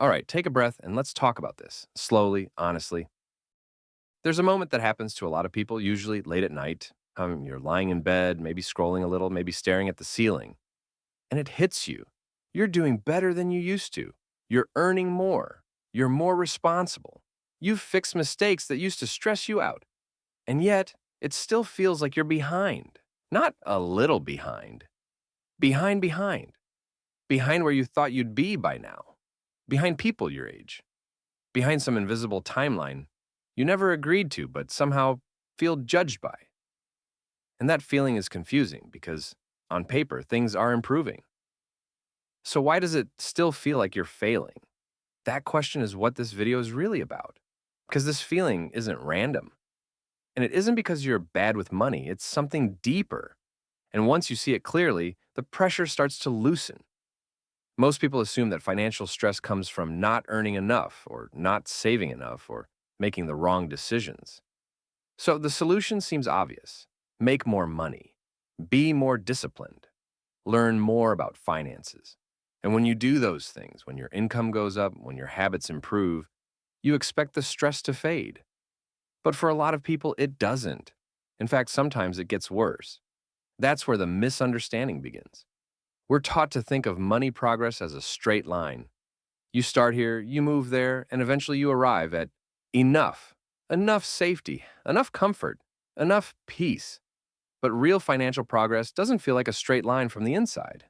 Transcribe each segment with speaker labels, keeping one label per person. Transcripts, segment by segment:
Speaker 1: All right, take a breath and let's talk about this slowly, honestly. There's a moment that happens to a lot of people, usually late at night. You're lying in bed, maybe scrolling a little, maybe staring at the ceiling, and it hits you. You're doing better than you used to. You're earning more. You're more responsible. You've fixed mistakes that used to stress you out. And yet, it still feels like you're behind. Not a little behind. Behind. Behind where you thought you'd be by now. Behind people your age. Behind some invisible timeline you never agreed to, but somehow feel judged by. And that feeling is confusing because, on paper, things are improving. So why does it still feel like you're failing? That question is what this video is really about. Because this feeling isn't random. And it isn't because you're bad with money, it's something deeper. And once you see it clearly, the pressure starts to loosen. Most people assume that financial stress comes from not earning enough, or not saving enough, or making the wrong decisions. So the solution seems obvious. Make more money. Be more disciplined. Learn more about finances. And when you do those things, when your income goes up, when your habits improve, you expect the stress to fade. But for a lot of people, it doesn't. In fact, sometimes it gets worse. That's where the misunderstanding begins. We're taught to think of money progress as a straight line. You start here, you move there, and eventually you arrive at enough. Enough safety, enough comfort, enough peace. But real financial progress doesn't feel like a straight line from the inside.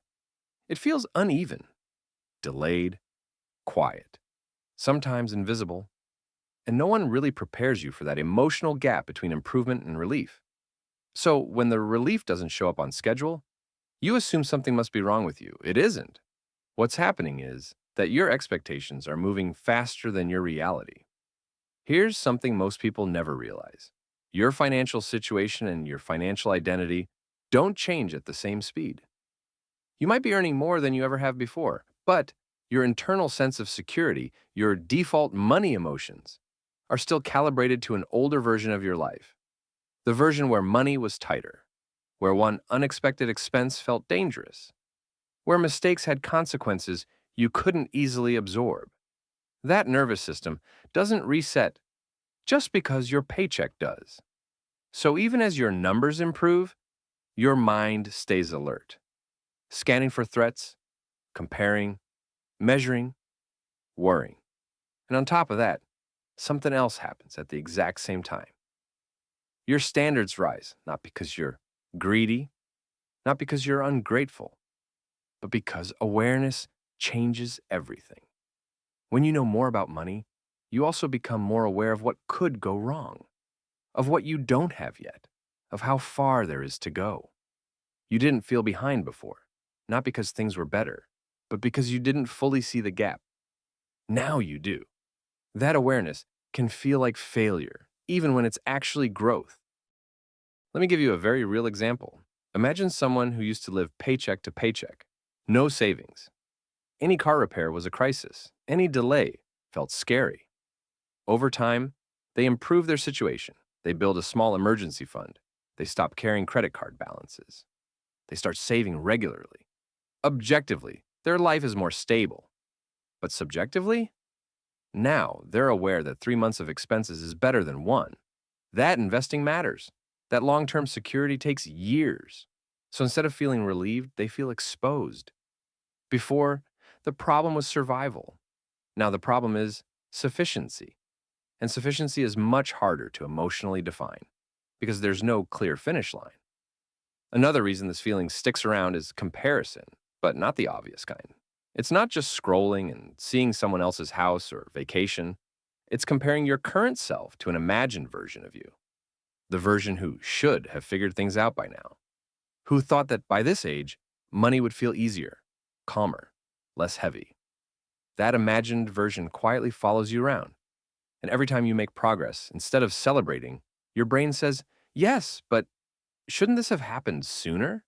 Speaker 1: It feels uneven, delayed, quiet, sometimes invisible, and no one really prepares you for that emotional gap between improvement and relief. So when the relief doesn't show up on schedule, you assume something must be wrong with you. It isn't. What's happening is that your expectations are moving faster than your reality. Here's something most people never realize. Your financial situation and your financial identity don't change at the same speed. You might be earning more than you ever have before, but your internal sense of security, your default money emotions, are still calibrated to an older version of your life. The version where money was tighter, where one unexpected expense felt dangerous, where mistakes had consequences you couldn't easily absorb. That nervous system doesn't reset just because your paycheck does. So even as your numbers improve, your mind stays alert, scanning for threats, comparing, measuring, worrying. And on top of that, something else happens at the exact same time. Your standards rise, not because you're greedy, not because you're ungrateful, but because awareness changes everything. When you know more about money, you also become more aware of what could go wrong, of what you don't have yet, of how far there is to go. You didn't feel behind before, not because things were better, but because you didn't fully see the gap. Now you do. That awareness can feel like failure, even when it's actually growth. Let me give you a very real example. Imagine someone who used to live paycheck to paycheck, no savings. Any car repair was a crisis. Any delay felt scary. Over time, they improve their situation. They build a small emergency fund. They stop carrying credit card balances. They start saving regularly. Objectively, their life is more stable. But subjectively, now they're aware that 3 months of expenses is better than one. That investing matters. That long-term security takes years. So instead of feeling relieved, they feel exposed. Before, the problem was survival. Now the problem is sufficiency. And sufficiency is much harder to emotionally define because there's no clear finish line. Another reason this feeling sticks around is comparison, but not the obvious kind. It's not just scrolling and seeing someone else's house or vacation. It's comparing your current self to an imagined version of you, the version who should have figured things out by now, who thought that by this age, money would feel easier, calmer, less heavy. That imagined version quietly follows you around. And every time you make progress, instead of celebrating, your brain says, yes, but shouldn't this have happened sooner?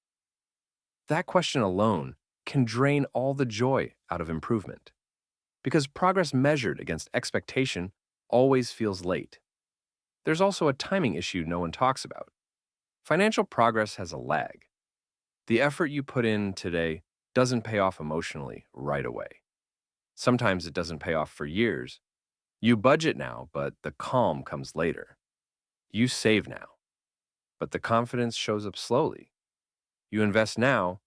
Speaker 1: That question alone can drain all the joy out of improvement. Because progress measured against expectation always feels late. There's also a timing issue no one talks about. Financial progress has a lag. The effort you put in today doesn't pay off emotionally right away. Sometimes it doesn't pay off for years. You budget now, but the calm comes later. You save now, but the confidence shows up slowly. You invest now,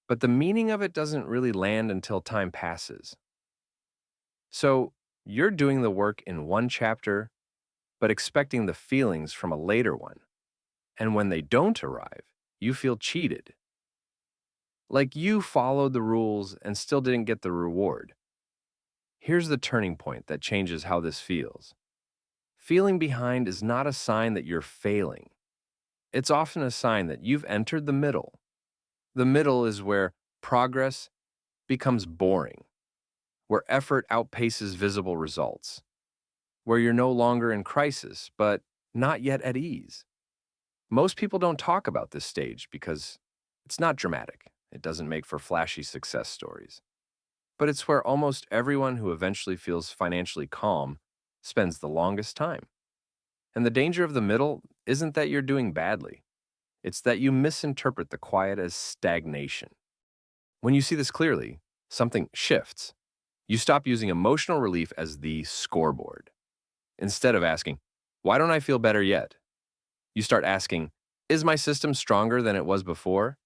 Speaker 1: but the meaning of it doesn't really land until time passes. So you're doing the work in one chapter, but expecting the feelings from a later one. And when they don't arrive, you feel cheated. Like you followed the rules and still didn't get the reward. Here's the turning point that changes how this feels. Feeling behind is not a sign that you're failing. It's often a sign that you've entered the middle. The middle is where progress becomes boring, where effort outpaces visible results, where you're no longer in crisis, but not yet at ease. Most people don't talk about this stage because it's not dramatic. It doesn't make for flashy success stories. But it's where almost everyone who eventually feels financially calm spends the longest time. And the danger of the middle isn't that you're doing badly. It's that you misinterpret the quiet as stagnation. When you see this clearly, something shifts. You stop using emotional relief as the scoreboard. Instead of asking, why don't I feel better yet? You start asking, is my system stronger than it was before?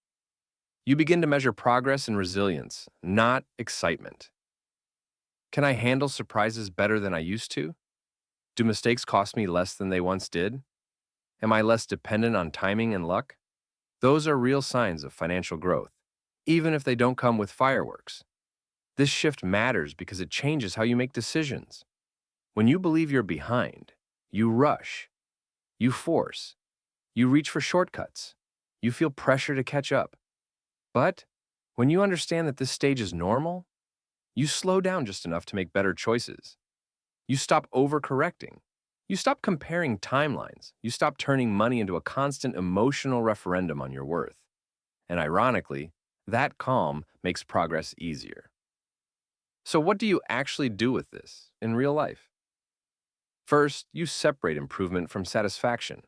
Speaker 1: You begin to measure progress and resilience, not excitement. Can I handle surprises better than I used to? Do mistakes cost me less than they once did? Am I less dependent on timing and luck? Those are real signs of financial growth, even if they don't come with fireworks. This shift matters because it changes how you make decisions. When you believe you're behind, you rush, you force, you reach for shortcuts, you feel pressure to catch up. But when you understand that this stage is normal, you slow down just enough to make better choices. You stop overcorrecting. You stop comparing timelines. You stop turning money into a constant emotional referendum on your worth. And ironically, that calm makes progress easier. So what do you actually do with this in real life? First, you separate improvement from satisfaction.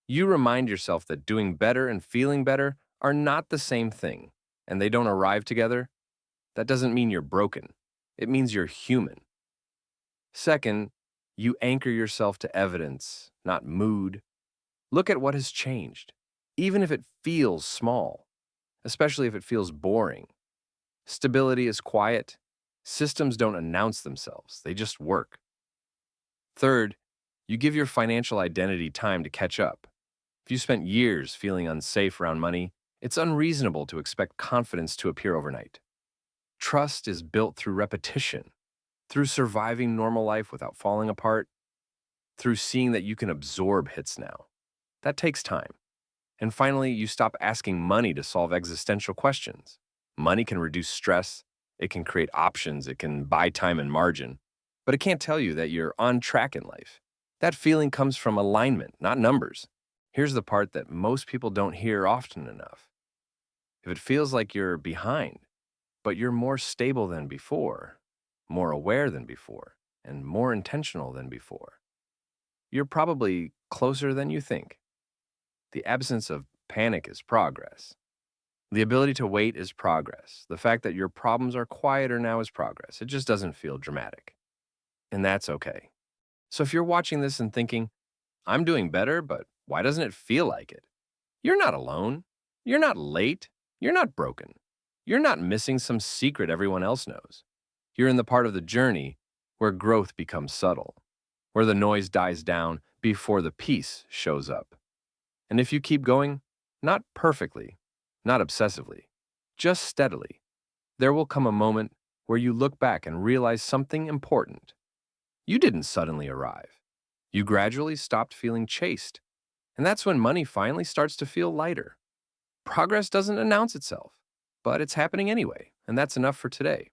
Speaker 1: You remind yourself that doing better and feeling better are not the same thing, and they don't arrive together. That doesn't mean you're broken. It means you're human. Second, you anchor yourself to evidence, not mood. Look at what has changed, even if it feels small, especially if it feels boring. Stability is quiet. Systems don't announce themselves, they just work. Third, you give your financial identity time to catch up. If you spent years feeling unsafe around money, it's unreasonable to expect confidence to appear overnight. Trust is built through repetition, through surviving normal life without falling apart, through seeing that you can absorb hits now. That takes time. And finally, you stop asking money to solve existential questions. Money can reduce stress, it can create options, it can buy time and margin, but it can't tell you that you're on track in life. That feeling comes from alignment, not numbers. Here's the part that most people don't hear often enough. If it feels like you're behind, but you're more stable than before, more aware than before, and more intentional than before, you're probably closer than you think. The absence of panic is progress. The ability to wait is progress. The fact that your problems are quieter now is progress. It just doesn't feel dramatic. And that's okay. So if you're watching this and thinking, I'm doing better, but why doesn't it feel like it? You're not alone. You're not late. You're not broken. You're not missing some secret everyone else knows. You're in the part of the journey where growth becomes subtle, where the noise dies down before the peace shows up. And if you keep going, not perfectly, not obsessively, just steadily, there will come a moment where you look back and realize something important. You didn't suddenly arrive. You gradually stopped feeling chased. And that's when money finally starts to feel lighter. Progress doesn't announce itself, but it's happening anyway, and that's enough for today.